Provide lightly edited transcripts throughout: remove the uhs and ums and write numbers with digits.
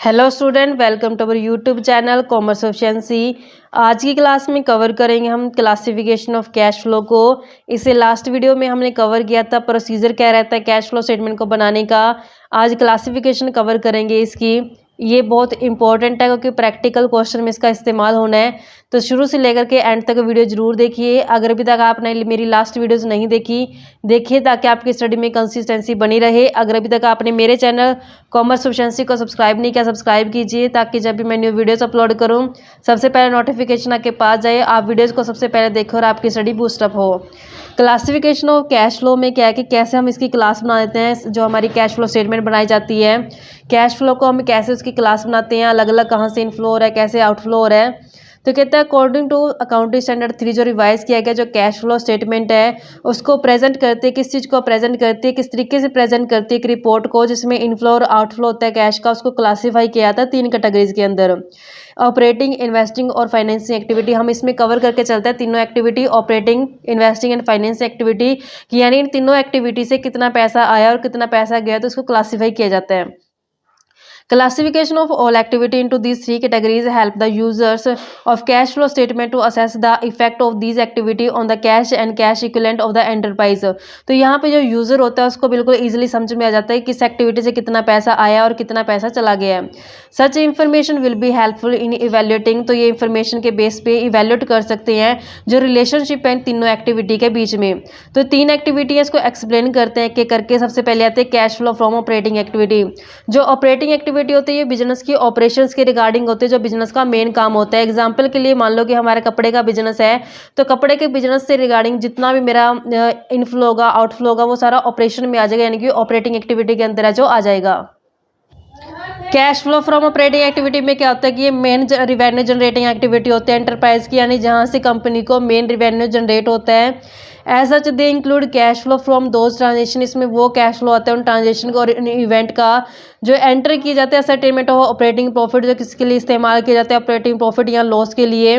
Hello student, welcome to our YouTube channel commerce efficiency. आज की class में cover करेंगे हम क्लासिफिकेशन ऑफ कैश फ्लो को। इसे लास्ट वीडियो में हमने कवर किया था, प्रोसीजर क्या रहता है कैश फ्लो स्टेटमेंट को बनाने का। आज क्लासिफिकेशन कवर करेंगे इसकी। ये बहुत इंपॉर्टेंट है क्योंकि प्रैक्टिकल क्वेश्चन में इसका इस्तेमाल होना है, तो शुरू से लेकर के एंड तक वीडियो जरूर देखिए। अगर अभी तक आपने मेरी लास्ट वीडियोस नहीं देखिए ताकि आपकी स्टडी में कंसिस्टेंसी बनी रहे। अगर अभी तक आपने मेरे चैनल कॉमर्स एफिशिएंसी को सब्सक्राइब नहीं किया, सब्सक्राइब कीजिए ताकि जब भी मैं न्यू वीडियोस अपलोड करूं सबसे पहले नोटिफिकेशन आपके पास जाए, आप वीडियोस को सबसे पहले देखें और आपकी स्टडी बूस्टअप हो। क्लासिफिकेशन ऑफ कैश फ्लो में क्या है कि कैसे हम इसकी क्लास बना देते हैं, जो हमारी कैश फ्लो स्टेटमेंट बनाई जाती है। कैश फ्लो को हम कैसे उसकी क्लास बनाते हैं, अलग अलग कहाँ से इनफ्लो हो रहा है, कैसे आउटफ्लो हो रहा है। तो कहता है अकॉर्डिंग टू अकाउंटिंग स्टैंडर्ड 3 जो रिवाइज किया गया, जो कैश फ्लो स्टेटमेंट है उसको प्रेजेंट करते हैं। किस चीज़ को प्रेजेंट करती है, किस तरीके से प्रेजेंट करती है, एक रिपोर्ट को जिसमें इनफ्लो और आउटफ्लो होता है कैश का, उसको क्लासीफाई किया जाता है 3 कैटेगरीज के अंदर। ऑपरेटिंग, इन्वेस्टिंग और फाइनेंसिंग एक्टिविटी। हम इसमें कवर करके चलते हैं तीनों activity, operating, investing and financing activity, कि यानी इन तीनों एक्टिविटी से कितना पैसा आया और कितना पैसा गया, तो उसको क्लासीफाई किया जाता है। Classification of all activity into these 3 categories help the users of cash flow statement to assess the effect of these activity on the cash and cash equivalent of the enterprise। तो यहाँ पे जो user होता है उसको बिल्कुल easily समझ में आ जाता है किस एक्टिविटी से कितना पैसा आया और कितना पैसा चला गया है। सच information will be helpful in evaluating. तो ये इन्फॉर्मेशन के बेस पे इवेल्यूएट कर सकते हैं जो रिलेशनशिप है इन तीनों एक्टिविटी के बीच में। तो 3 एक्टिविटी है, इसको एक्सप्लेन करते हैं कि करके। सबसे पहले आते हैं cash flow from operating activity. जो ऑपरेटिंग एक्टिविटी होती है ये बिजनेस की ऑपरेशंस के रिगार्डिंग होते हैं, जो बिजनेस का मेन काम होता है। एग्जांपल के लिए मान लो कि हमारे कपड़े का बिजनेस है, तो कपड़े के बिजनेस से रिगार्डिंग जितना भी मेरा इनफ्लो होगा आउटफ्लो होगा वो सारा ऑपरेशन में आ जाएगा, यानी कि ऑपरेटिंग एक्टिविटी के अंदर है जो आ जाएगा। Cash flow from operating activity में क्या होता है कि ये मेन रिवेन्यू जनरेटिंग एक्टिविटी होती है एंटरप्राइज की, यानी जहाँ से कंपनी को मेन रिवेन्यू जनरेट होता है। As such they include cash flow from those transaction. इसमें वो कैश फ्लो आता है उन ट्रांजेक्शन का और इवेंट का जो एंटर किए जाते हैं सर्टेनमेंट ऑफ ऑपरेटिंग प्रॉफिट, जो किसके लिए इस्तेमाल किए जाते हैं, ऑपरेटिंग प्रॉफिट या लॉस के लिए।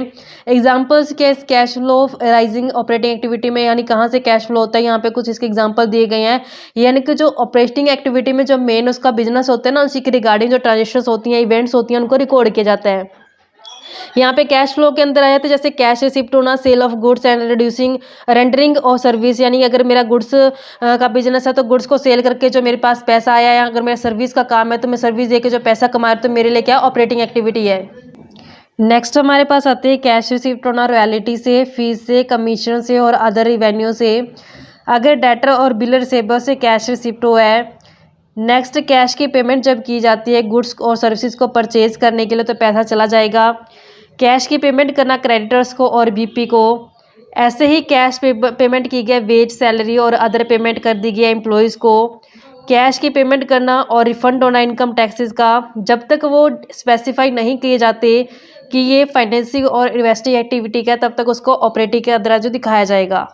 एग्जाम्पल्स के cash flow rising operating activity में, यानी कहाँ से कैश फ्लो होता है, यहाँ पे कुछ इसके एग्जाम्पल दिए गए हैं। यानी कि जो ऑपरेटिंग एक्टिविटी में जो मेन उसका बिजनेस होता है ना, उसी के रिगार्डिंग जो ट्रांजेक्शन होती हैं, इवेंट्स होती हैं, उनको रिकॉर्ड किया जाता है। यहाँ पे कैश फ्लो के अंदर आया था जैसे कैश रिसिप्ट होना, sale of goods and reducing rendering और सर्विस। यानी अगर मेरा गुड्स का बिजनेस है तो गुड्स को सेल करके जो मेरे पास पैसा आया, या अगर मेरा सर्विस का काम है तो मैं सर्विस देके जो पैसा कमाया, तो मेरे लिए क्या ऑपरेटिंग एक्टिविटी है। नेक्स्ट हमारे पास आते हैं कैश रिसिप्ट होना रॉयल्टी से, फीस से, कमीशन से और अदर रिवेन्यू से। अगर डेटर और बिल रिसीवर से कैश रिसिप्ट हुआ है। नेक्स्ट कैश की पेमेंट जब की जाती है गुड्स और सर्विसेज को परचेज करने के लिए, तो पैसा चला जाएगा। कैश की पेमेंट करना क्रेडिटर्स को और बीपी को। ऐसे ही कैश पेमेंट की गई वेज, सैलरी और अदर पेमेंट कर दी गई एम्प्लॉयज़ को। कैश की पेमेंट करना और रिफंड होना इनकम टैक्सेस का, जब तक वो स्पेसिफाई नहीं किए जाते कि ये फाइनेंसिंग और इन्वेस्टिंग एक्टिविटी का, तब तक उसको ऑपरेटिंग के अंदर जो दिखाया जाएगा।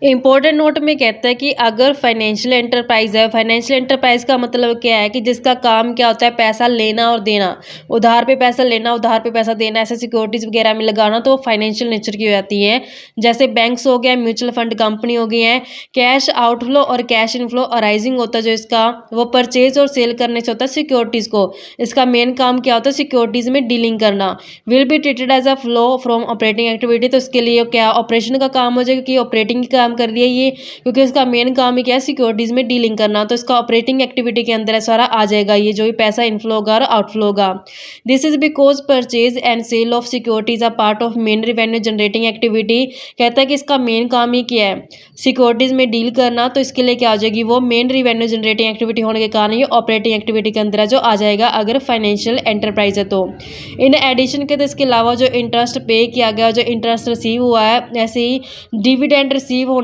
इंपॉर्टेंट नोट में कहता है कि अगर फाइनेंशियल एंटरप्राइज है, फाइनेंशियल एंटरप्राइज का मतलब क्या है कि जिसका काम क्या होता है पैसा लेना और देना, उधार पे पैसा लेना, उधार पे पैसा देना, ऐसे सिक्योरिटीज वगैरह में लगाना, तो फाइनेंशियल नेचर की हो जाती है। जैसे बैंक्स हो गया, म्यूचुअल फंड कंपनी हो गई है। कैश आउटफ्लो और कैश इनफ्लो अराइजिंग होता है जो इसका, वो परचेज और सेल करने से होता है सिक्योरिटीज़ को। इसका मेन काम क्या होता है सिक्योरिटीज़ में डीलिंग करना। Will be treated as a flow from operating activity. तो इसके लिए क्या ऑपरेशन का काम हो जाएगा कि ऑपरेटिंग का कर लिया ये, क्योंकि इसका मेन काम ही क्या है सिक्योरिटीज में डीलिंग करना, तो इसका ऑपरेटिंग एक्टिविटी के अंदर सारा आ जाएगा ये जो भी पैसा इनफ्लो होगा और आउटफ्लो होगा। This is because purchase and sale of securities are part of main revenue generating activity. कहता है कि इसका मेन काम ही क्या है सिक्योरिटीज में डील करना, तो इसके लिए क्या हो जाएगी वो मेन रिवेन्यू जनरेटिंग एक्टिविटी होने के कारण ये ऑपरेटिंग एक्टिविटी के अंदर जो आ जाएगा अगर फाइनेंशियल एंटरप्राइज है तो। इन एडिशन के तो इसके अलावा जो इंटरेस्ट पे किया गया, जो इंटरेस्ट रिसीव हुआ है, ऐसे ही डिविडेंड रिसीव होना,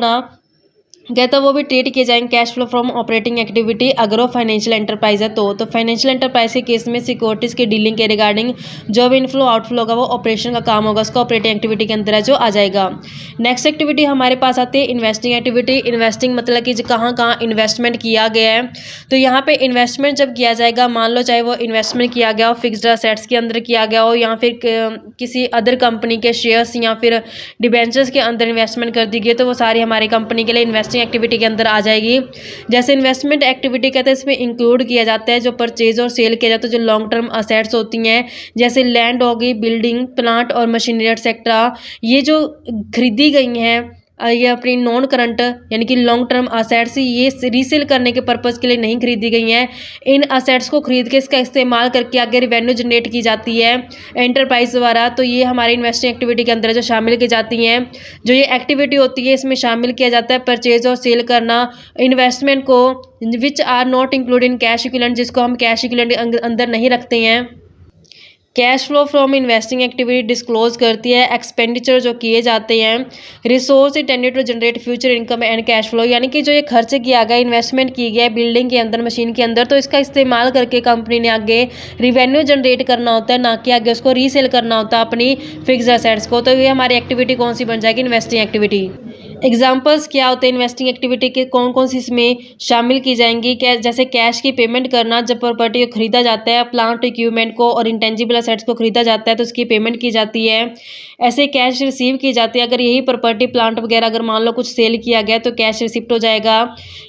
कहता है वो भी ट्रीट किए जाएंगे cash flow from operating activity अगर वो फाइनेंशियल एंटरप्राइज है तो फाइनेंशियल एंटरप्राइज के केस में सिक्योरिटीज की डीलिंग के रिगार्डिंग जो भी इनफ्लो आउटफ्लो होगा वो ऑपरेशन का काम होगा, उसका ऑपरेटिंग एक्टिविटी के अंदर है जो आ जाएगा। नेक्स्ट एक्टिविटी हमारे पास आती है इन्वेस्टिंग एक्टिविटी। इन्वेस्टिंग मतलब कि कहाँ कहाँ इन्वेस्टमेंट किया गया है, तो यहाँ पे इन्वेस्टमेंट जब किया जाएगा, मान लो चाहे वो इन्वेस्टमेंट किया गया हो फिक्स्ड असेट्स के अंदर किया गया हो, या फिर किसी अदर कंपनी के शेयर्स या फिर डिबेंचर्स के अंदर इन्वेस्टमेंट कर दी गई, तो वो सारी हमारी कंपनी के लिए इन्वेस्टिंग इन्वेस्टिंग एक्टिविटी के अंदर आ जाएगी। जैसे इन्वेस्टमेंट एक्टिविटी कहते हैं इसमें इंक्लूड किया जाता है जो परचेज और सेल किया जाता है जो लॉन्ग टर्म असेट्स होती हैं, जैसे लैंड होगी, बिल्डिंग, प्लांट और मशीनरी एक्सेट्रा। ये जो खरीदी गई हैं ये अपनी नॉन करंट यानी कि लॉन्ग टर्म असेट्स ये रीसेल करने के पर्पज़ के लिए नहीं खरीदी गई हैं। इन असेट्स को खरीद के इसका इस्तेमाल करके आगे रेवेन्यू जनरेट की जाती है एंटरप्राइज द्वारा। तो ये हमारी इन्वेस्टिंग एक्टिविटी के अंदर जो शामिल की जाती हैं। जो ये एक्टिविटी होती है इसमें शामिल किया जाता है परचेज और सेल करना इन्वेस्टमेंट को which are not include in cash equivalent, जिसको हम कैश इक्विवेलेंट अंदर नहीं रखते हैं। Cash flow from investing activity disclose करती है एक्सपेंडिचर जो किए जाते हैं, resource intended to generate future income and cash flow, यानी कि जो ये खर्च किया गया इन्वेस्टमेंट की गया बिल्डिंग के अंदर, मशीन के अंदर, तो इसका इस्तेमाल करके कंपनी ने आगे रिवेन्यू जनरेट करना होता है, ना कि आगे उसको रीसेल करना होता है अपनी फिक्स्ड असेट्स को। तो ये हमारी एक्टिविटी कौन सी बन जाएगी, इन्वेस्टिंग एक्टिविटी। एग्जाम्पल्स क्या होते हैं इन्वेस्टिंग एक्टिविटी के, कौन कौन सी इसमें शामिल की जाएंगी, क्या जैसे कैश की पेमेंट करना जब प्रॉपर्टी को खरीदा जाता है, प्लांट इक्विपमेंट को और इंटेंजिबल असेट्स को खरीदा जाता है तो उसकी पेमेंट की जाती है। ऐसे कैश रिसीव की जाती है अगर यही प्रॉपर्टी प्लांट वगैरह अगर मान लो कुछ सेल किया गया तो कैश रिसिप्ट हो जाएगा।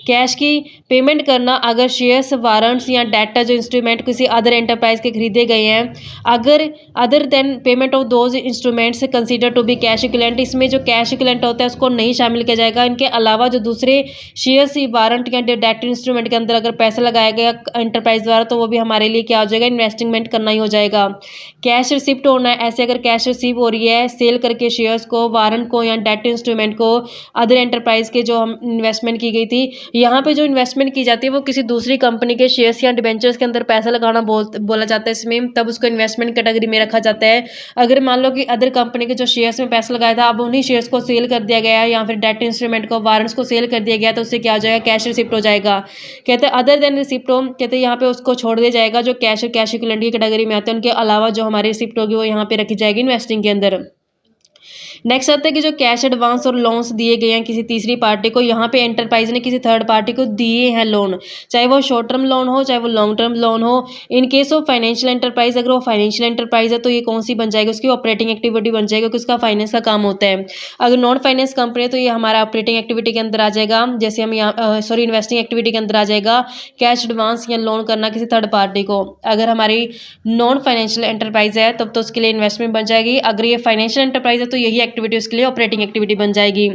कैश की पेमेंट करना अगर शेयर्स, वारंट्स या डेटा जो इंस्ट्रूमेंट किसी अदर एंटरप्राइज के खरीदे गए हैं, अगर other than payment of those instruments consider to be cash equivalent, इसमें जो कैश इक्विवेलेंट होता है उसको नहीं शामिल किया जाएगा। इनके अलावा जो दूसरे शेयर्स, वारंट या डेट इंस्ट्रूमेंट के अंदर अगर पैसा लगाया गया एंटरप्राइज द्वारा तो वो भी हमारे लिए क्या हो जाएगा, इन्वेस्टमेंट करना ही हो जाएगा। कैश रिसिप्ट होना है, ऐसे अगर कैश रिसीव हो रही है सेल करके शेयर्स को, वारंट को या डेट इंस्ट्रूमेंट को अदर एंटरप्राइज के जो हम इन्वेस्टमेंट की गई थी, यहाँ पे जो इन्वेस्टमेंट की जाती है वो किसी दूसरी कंपनी के शेयर्स या डिबेंचर्स के अंदर पैसा लगाना बोला जाता है इसमें, तब उसको इन्वेस्टमेंट कैटेगरी में रखा जाता है। अगर मान लो कि अदर कंपनी के जो शेयर्स में पैसा लगाया था अब उन्हीं शेयर्स को सेल कर दिया गया या फिर डेट इंस्ट्रूमेंट को, वारंट्स को सेल कर दिया गया तो उससे क्या हो जाएगा, कैश रिसिप्ट हो जाएगा। कहते हैं अदर देन रिसिप्ट हो, कहते हैं यहाँ पे उसको छोड़ दिया जाएगा जो कैश और कैश इक्विवेलेंट की कैटेगरी में आते हैं, उनके अलावा जो हमारी रिसिप्ट होगी वो यहाँ पे रखी जाएगी इन्वेस्टिंग के अंदर। नेक्स्ट आता है कि जो कैश एडवांस और लोन्स दिए गए हैं किसी तीसरी पार्टी को, यहाँ पे एंटरप्राइज ने किसी थर्ड पार्टी को दिए हैं लोन, चाहे वो शॉर्ट टर्म लोन हो चाहे वो लॉन्ग टर्म लोन हो। In case of financial enterprise, अगर वो फाइनेंशियल एंटरप्राइज है तो ये कौन सी बन जाएगी, उसकी ऑपरेटिंग एक्टिविटी बन जाएगी क्योंकि उसका फाइनेंस का काम होता है। अगर नॉन फाइनेंस कंपनी है तो ये हमारा ऑपरेटिंग एक्टिविटी के अंदर आ जाएगा, जैसे हम यहाँ इन्वेस्टिंग एक्टिविटी के अंदर आ जाएगा कैश एडवांस या लोन करना किसी थर्ड पार्टी को। अगर हमारी नॉन फाइनेंशियल एंटरप्राइज है तब तो उसके लिए इन्वेस्टमेंट बन जाएगी, अगर ये फाइनेंशियल एंटरप्राइज है तो यही एक्टिविटी उसके लिए ऑपरेटिंग एक्टिविटी बन जाएगी।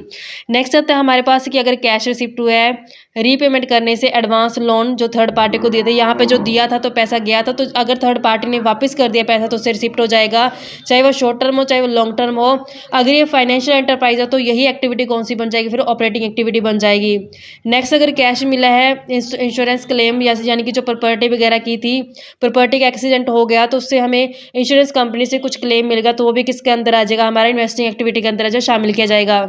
नेक्स्ट आता है हमारे पास कि अगर कैश रिसिप्ट हुआ है रीपेमेंट करने से एडवांस लोन जो थर्ड पार्टी को दिए थे, यहाँ पे जो दिया था तो पैसा गया था, तो अगर थर्ड पार्टी ने वापस कर दिया पैसा तो उससे रिसिप्ट हो जाएगा, चाहे वो शॉर्ट टर्म हो चाहे वो लॉन्ग टर्म हो। अगर ये फाइनेंशियल एंटरप्राइज है तो यही एक्टिविटी कौन सी बन जाएगी, फिर ऑपरेटिंग एक्टिविटी बन जाएगी। नेक्स्ट अगर कैश मिला है इंश्योरेंस क्लेम यानी कि जो प्रॉपर्टी वगैरह की थी, प्रॉपर्टी का एक्सीडेंट हो गया तो उससे हमें इंश्योरेंस कंपनी से कुछ क्लेम मिलेगा तो वो भी किसके अंदर आ जाएगा, हमारा इन्वेस्टिंग एक्टिविटी के अंदर जो शामिल किया जाएगा।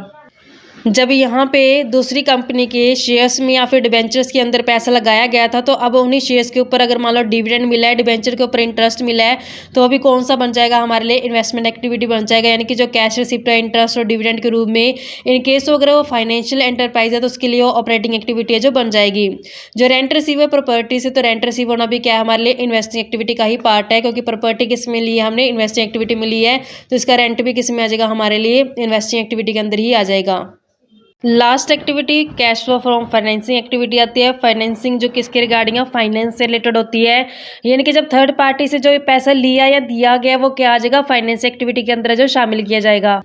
जब यहाँ पे दूसरी कंपनी के शेयर्स में या फिर डिबेंचर्स के अंदर पैसा लगाया गया था तो अब उन्हीं शेयर्स के ऊपर अगर मान लो डिविडेंड मिला है, डिबेंचर के ऊपर इंटरेस्ट मिला है तो अभी कौन सा बन जाएगा, हमारे लिए इन्वेस्टमेंट एक्टिविटी बन जाएगा, यानी कि जो कैश रिसिप्ट है इंटरेस्ट और डिविडेंड के रूप में। इन केस अगर वो फाइनेंशियल एंटरप्राइज है तो उसके लिए वो ऑपरेटिंग एक्टिविटी है जो बन जाएगी। जो रेंट रिसीव है प्रॉपर्टी से, तो रेंट रिसीव होना भी क्या है, हमारे लिए इन्वेस्टिंग एक्टिविटी का ही पार्ट है, क्योंकि प्रॉपर्टी किस में ली है हमने, इन्वेस्टिंग एक्टिविटी में ली है, तो इसका रेंट भी किस में आ जाएगा, हमारे लिए इन्वेस्टिंग एक्टिविटी के अंदर ही आ जाएगा। Last activity cash flow from financing activity आती है। फाइनेंसिंग जो किसके रिगार्डिंग है, फाइनेंस से रिलेटेड होती है, यानी कि जब थर्ड पार्टी से जो पैसा लिया या दिया गया वो क्या आ जाएगा, फाइनेंस एक्टिविटी के अंदर जो शामिल किया जाएगा।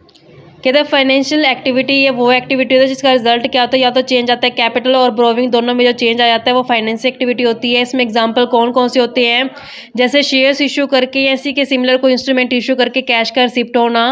कहते हैं फाइनेंशियल एक्टिविटी ये वो एक्टिविटी होती है जिसका रिजल्ट क्या होता है, या तो चेंज आता है कैपिटल और ब्रोविंग दोनों में जो चेंज आ जाता है वो फाइनेंशियल एक्टिविटी होती है। इसमें एग्जांपल कौन कौन से होते हैं, जैसे शेयर्स इशू करके या इसी के सिमिलर कोई इंस्ट्रूमेंट इशू करके कैश का रिसिप्ट होना,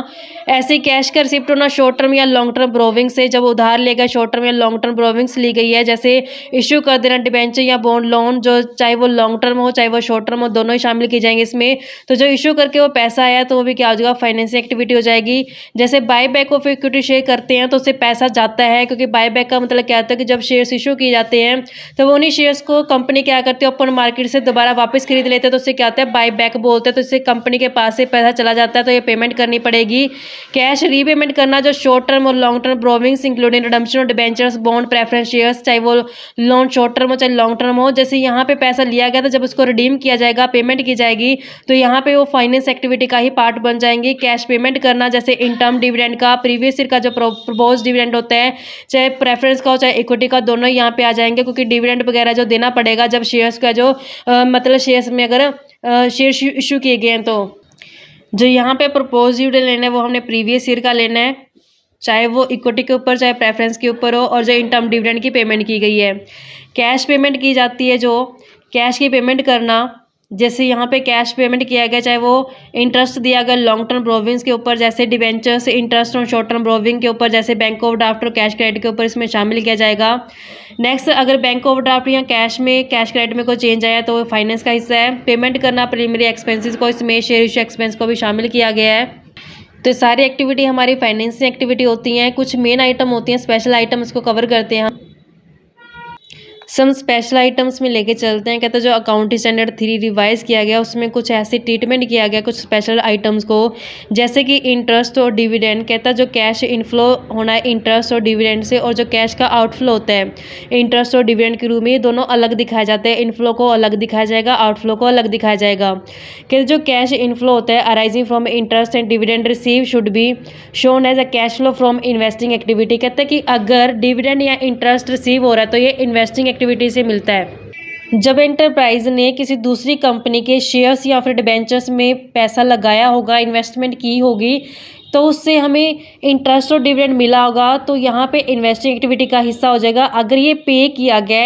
ऐसे कैश का रिसिप्ट होना शॉर्ट टर्म या लॉन्ग टर्म ब्रोविंग से, जब उधार लेगा शॉर्ट टर्म या लॉन्ग टर्म ब्रोविंग्स ली गई है, जैसे इशू कर देना डिबेंचर या बॉन्ड लोन, जो चाहे वो लॉन्ग टर्म हो चाहे वो शॉर्ट टर्म हो दोनों ही शामिल की जाएंगे इसमें। तो जो इशू करके वो पैसा आया तो वो भी क्या हो जाएगा, फाइनेंशियल एक्टिविटी हो जाएगी। जैसे buy back of equity share करते हैं तो उससे पैसा जाता है, क्योंकि बायबैक का मतलब क्या होता है कि जब शेयर्स इशू किए जाते हैं तो वो उन्हीं शेयर्स को कंपनी क्या करती है ओपन मार्केट से दोबारा वापस खरीद लेते हैं, तो उससे क्या होता है बायबैक बोलते हैं। तो इससे कंपनी के पास से पैसा चला जाता है तो ये पेमेंट करनी पड़ेगी। कैश रीपेमेंट करना जो शॉर्ट टर्म और long term borrowings including redemption of debentures, bond, preference shares, चाहे वो लोन शॉर्ट टर्म हो चाहे लॉन्ग टर्म हो। जैसे यहाँ पे पैसा लिया गया था जब उसको रिडीम किया जाएगा, पेमेंट की जाएगी, तो यहाँ पे वो फाइनेंस एक्टिविटी का ही पार्ट बन जाएंगे। कैश पेमेंट करना जैसे इन टर्म डिविडेंड का का, प्रीवियस ईयर का जो प्रपोज डिविडेंड होता है, चाहे प्रेफरेंस का हो चाहे इक्विटी का, दोनों यहाँ पे आ जाएंगे, क्योंकि डिविडेंड वगैरह जो देना पड़ेगा जब शेयर्स का जो मतलब शेयर्स में अगर शेयर इशू किए गए हैं। तो जो यहाँ पे प्रपोज डिविडेंड लेना है वो हमने प्रीवियस ईयर का लेना है, चाहे वो इक्विटी के ऊपर चाहे प्रेफरेंस के ऊपर हो, और जो इन टर्म डिविडेंड की पेमेंट की गई है, कैश पेमेंट की जाती है। जो कैश की पेमेंट करना, जैसे यहाँ पे कैश पेमेंट किया गया, चाहे वो इंटरेस्ट दिया गया लॉन्ग टर्म बोरोविंग्स के ऊपर, जैसे debentures, interest on short term borrowing के ऊपर, जैसे बैंक ओवर ड्राफ्ट और कैश क्रेडिट के ऊपर इसमें शामिल किया जाएगा। नेक्स्ट, अगर बैंक ओवर ड्राफ्ट या कैश क्रेडिट में कोई चेंज आया तो वो फाइनेंस का हिस्सा है। पेमेंट करना प्रीलिमिनरी एक्सपेंसेस को, इसमें शेयर इशू एक्सपेंस को भी शामिल किया गया है। तो सारी एक्टिविटी हमारी फाइनेंसिंग एक्टिविटी होती हैं। कुछ मेन आइटम होती हैं, स्पेशल आइटम, इसको कवर करते हैं हम। सम स्पेशल आइटम्स में लेके चलते हैं। कहते हैं जो अकाउंटिंग स्टैंडर्ड 3 रिवाइज किया गया उसमें कुछ ऐसे ट्रीटमेंट किया गया कुछ स्पेशल आइटम्स को, जैसे कि इंटरेस्ट और डिविडेंड। कहता है जो कैश इनफ्लो होना है इंटरेस्ट और डिविडेंड से, और जो कैश का आउटफ्लो होता है इंटरेस्ट और डिविडेंड के रूप में, ये दोनों अलग दिखाए जाते हैं। इनफ्लो को अलग दिखाया जाएगा, आउटफ्लो को अलग दिखाया जाएगा। कहते जो कैश इनफ्लो होता है arising from interest and dividend receive should be shown as a cash flow from investing activity. कहते हैं कि अगर डिविडेंड या इंटरेस्ट रिसीव हो रहा है तो ये इन्वेस्टिंग एक्टिविटी से मिलता है। जब एंटरप्राइज ने किसी दूसरी कंपनी के शेयर्स या फिर डिबेंचर्स में पैसा लगाया होगा, इन्वेस्टमेंट की होगी, तो उससे हमें इंटरेस्ट और डिविडेंड मिला होगा, तो यहाँ पे इन्वेस्टिंग एक्टिविटी का हिस्सा हो जाएगा। अगर ये पे किया गया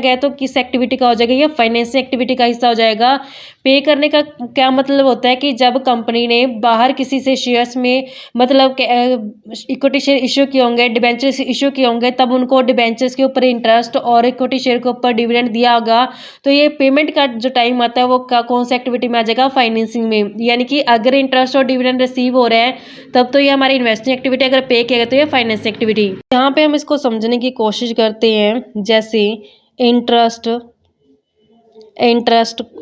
है तो किस एक्टिविटी का हो जाएगा, ये फाइनेंसिंग एक्टिविटी का हिस्सा हो जाएगा। पे करने का क्या मतलब होता है कि जब कंपनी ने बाहर किसी से शेयर्स में मतलब इक्विटी शेयर इशू किए होंगे, डिबेंचर्स इशू किए होंगे, तब उनको डिबेंचर्स के ऊपर इंटरेस्ट और इक्विटी शेयर के ऊपर डिविडेंड दिया होगा, तो ये पेमेंट का जो टाइम आता है वो कौन सी एक्टिविटी में आ जाएगा, फाइनेंसिंग में। यानी कि अगर इंटरेस्ट और डिविडेंड रिसीव हो रहे हैं तब तो ये हमारी इन्वेस्टिंग एक्टिविटी, अगर पे किया गया तो ये फाइनेंसिंग एक्टिविटी। यहाँ पे हम इसको समझने की कोशिश करते हैं, जैसे इंटरेस्ट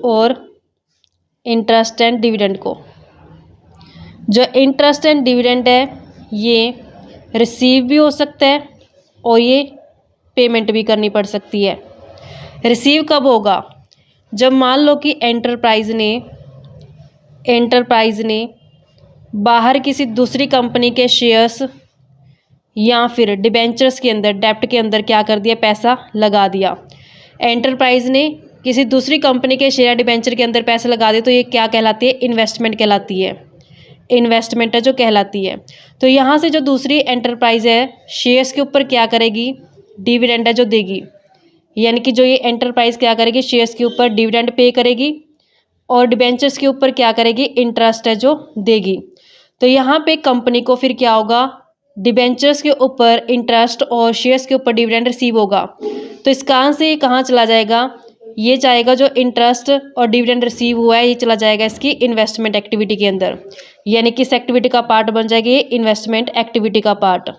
और इंटरेस्ट एंड डिविडेंड को। जो इंटरेस्ट एंड डिविडेंड है ये रिसीव भी हो सकता है और ये पेमेंट भी करनी पड़ सकती है। रिसीव कब होगा, जब मान लो कि एंटरप्राइज ने बाहर किसी दूसरी कंपनी के शेयर्स या फिर डिबेंचर्स के अंदर, डेब्ट के अंदर क्या कर दिया, पैसा लगा दिया। एंटरप्राइज ने किसी दूसरी कंपनी के शेयर डिबेंचर के अंदर पैसे लगा दिए, तो ये क्या कहलाती है, इन्वेस्टमेंट कहलाती है। इन्वेस्टमेंट है जो कहलाती है। तो यहाँ से जो दूसरी एंटरप्राइज है शेयर्स के ऊपर क्या करेगी, डिविडेंड है जो देगी। यानी कि जो ये एंटरप्राइज क्या करेगी, शेयर्स के ऊपर डिविडेंड पे करेगी और डिबेंचर्स के ऊपर क्या करेगी, इंटरेस्ट है जो देगी। तो यहाँ पे कंपनी को फिर क्या होगा, डिबेंचर्स के ऊपर इंटरेस्ट और शेयर्स के ऊपर डिविडेंड रिसीव होगा। तो इस कारण से ये कहाँ चला जाएगा, ये जाएगा जो इंटरेस्ट और डिविडेंड रिसीव हुआ है ये चला जाएगा इसकी इन्वेस्टमेंट एक्टिविटी के अंदर। यानी किस एक्टिविटी का पार्ट बन जाएगी, इन्वेस्टमेंट एक्टिविटी का पार्ट।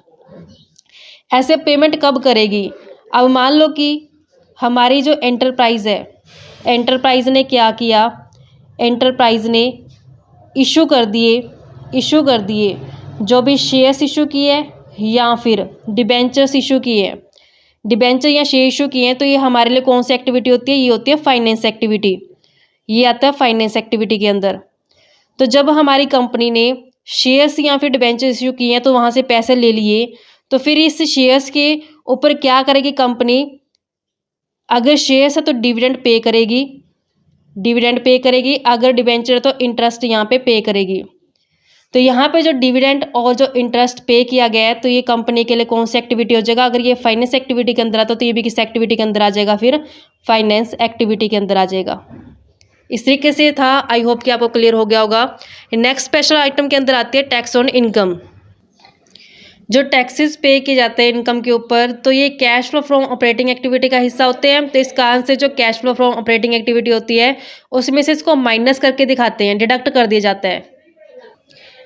ऐसे पेमेंट कब करेगी, अब मान लो कि हमारी जो एंटरप्राइज है, एंटरप्राइज ने क्या किया, एंटरप्राइज ने इशू कर दिए जो भी शेयर्स इशू किए या फिर डिबेंचर्स इशू किए, डिबेंचर या शेयर इशू किए हैं, तो ये हमारे लिए कौन सी एक्टिविटी होती है, ये होती है फाइनेंस एक्टिविटी। ये आता है फाइनेंस एक्टिविटी के अंदर। तो जब हमारी कंपनी ने शेयर्स या फिर डिबेंचर इशू किए हैं तो वहाँ से पैसे ले लिए, तो फिर इस शेयर्स के ऊपर क्या करेगी कंपनी, अगर शेयर्स है तो डिविडेंड पे करेगी, अगर डिबेंचर है तो इंटरेस्ट यहाँ पे पे करेगी। तो यहाँ पे जो डिविडेंड और जो इंटरेस्ट पे किया गया है तो ये कंपनी के लिए कौन सी एक्टिविटी हो जाएगा, अगर ये फाइनेंस एक्टिविटी के अंदर आता तो ये भी किस एक्टिविटी के अंदर आ जाएगा, फिर फाइनेंस एक्टिविटी के अंदर आ जाएगा। इस तरीके से था, आई होप कि आपको क्लियर हो गया होगा। नेक्स्ट स्पेशल आइटम के अंदर आती है टैक्स ऑन इनकम। जो टैक्सेस पे किए जाते हैं इनकम के ऊपर, तो ये cash flow from operating activity का हिस्सा होते हैं। तो इस कारण से जो cash flow from operating activity होती है उसमें से इसको माइनस करके दिखाते हैं, डिडक्ट कर दिया जाता है।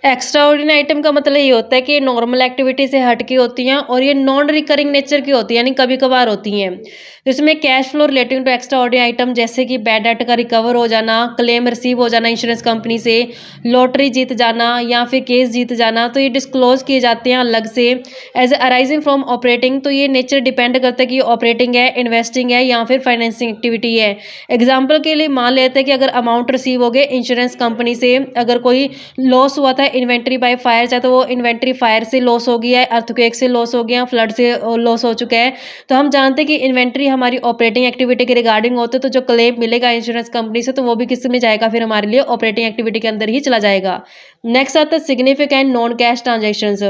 एक्स्ट्रा ऑर्डिनरी आइटम का मतलब ये होता है कि नॉर्मल एक्टिविटी से हट के होती हैं और ये नॉन रिकरिंग नेचर की होती है, यानी कभी कभार होती हैं। तो इसमें cash flow relating to extra ordinary item, जैसे कि बैड डेट का रिकवर हो जाना, क्लेम रिसीव हो जाना इंश्योरेंस कंपनी से, लॉटरी जीत जाना या फिर केस जीत जाना, तो ये डिस्क्लोज किए जाते हैं अलग से एज अराइजिंग फ्रॉम ऑपरेटिंग। तो ये नेचर डिपेंड करता है कि ऑपरेटिंग है, इन्वेस्टिंग है या फिर फाइनेंसिंग एक्टिविटी है। एग्जाम्पल के लिए मान लेते हैं कि अगर अमाउंट रिसीव हो गए इंश्योरेंस कंपनी से, अगर कोई लॉस हुआ था है इन्वेंट्री बाय फायर, चाहे तो वो इन्वेंट्री फायर से लॉस हो गया है, अर्थक्वेक से लॉस हो गया, फ्लड से लॉस हो चुका है। तो हम जानते हैं कि इन्वेंट्री हमारी ऑपरेटिंग एक्टिविटी के रिगार्डिंग होते हैं, तो जो क्लेम मिलेगा इंश्योरेंस कंपनी से तो वो भी किस में जाएगा, फिर हमारे लिए ऑपरेटिंग एक्टिविटी के अंदर ही चला जाएगा। नेक्स्ट आता है सिग्निफिकेंट नॉन कैश ट्रांजेक्शंस।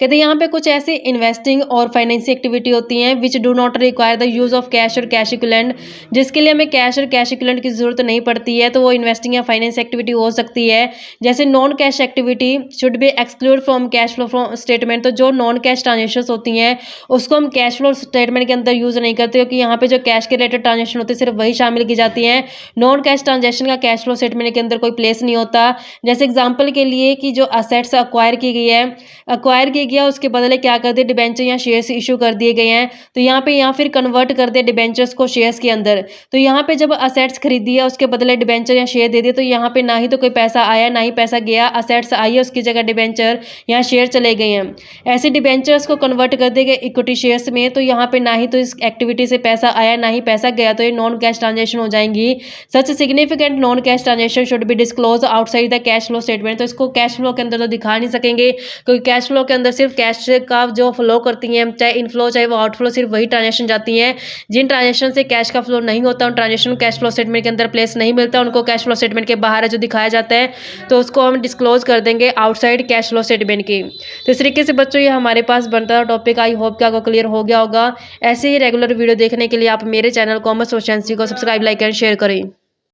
कहते हैं यहाँ पे कुछ ऐसी इन्वेस्टिंग और फाइनेंसिंग एक्टिविटी होती हैं which do not require the use of cash और कैश इक्विवेलेंट, जिसके लिए हमें कैश और कैश इक्विवेलेंट की जरूरत नहीं पड़ती है, तो वो इन्वेस्टिंग या फाइनेंस एक्टिविटी हो सकती है। जैसे non cash activity should be exclude from cash flow from statement, तो जो नॉन कैश ट्रांजेक्शन होती हैं उसको हम कैश फ्लो स्टेटमेंट के अंदर यूज नहीं करते, क्योंकि यहाँ पे जो कैश के रिलेटेड ट्रांजेक्शन होते हैं सिर्फ वही शामिल की जाती हैं। नॉन कैश ट्रांजेक्शन का कैश फ्लो स्टेटमेंट के अंदर कोई प्लेस नहीं होता। जैसे एग्जाम्पल के लिए कि जो असेट्स अक्वायर की गई है, अक्वायर किया गया उसके बदले क्या कर दिए, डिबेंचर या शेयर्स इशू कर दिए गए हैं, तो यहाँ पे या फिर कन्वर्ट कर दिया डिबेंचर्स को शेयर्स के अंदर। तो यहाँ पे जब असेट्स खरीदी है उसके बदले डिबेंचर या शेयर दे दिए, तो यहाँ पे ना ही तो कोई पैसा आया ना ही पैसा गया, असेट्स आई है उसकी जगह डिबेंचर या शेयर चले गए हैं। ऐसे डिबेंचर्स को कन्वर्ट कर दिए गए इक्विटी शेयर्स में, तो यहाँ पे ना ही तो इस एक्टिविटी से पैसा आया ना ही पैसा गया, तो ये नॉन कैश ट्रांजेक्शन हो जाएंगी। Such significant non cash transaction should be disclose outside the cash flow statement, तो इसको कैश फ्लो के अंदर तो दिखा नहीं सकेंगे, क्योंकि कैश फ्लो के अंदर सिर्फ कैश का जो फ्लो करती हैं, चाहे इनफ्लो चाहे वो आउटफ्लो, सिर्फ वही ट्रांजेक्शन जाती हैं। जिन ट्रांजेक्शन से कैश का फ्लो नहीं होता उन ट्रांजेक्शन को कैश फ्लो स्टेटमेंट के अंदर प्लेस नहीं मिलता, उनको कैश फ्लो स्टेटमेंट के बाहर है जो दिखाया जाता है, तो उसको हम डिस्क्लोज कर देंगे आउटसाइड कैश फ्लो स्टेटमेंट की। तो इस तरीके से बच्चों ये हमारे पास बनता था टॉपिक। आई होप कि आपको क्लियर हो गया होगा। ऐसे ही रेगुलर वीडियो देखने के लिए आप मेरे चैनल कॉमर्स प्रोficiency को सब्सक्राइब, लाइक एंड शेयर करें।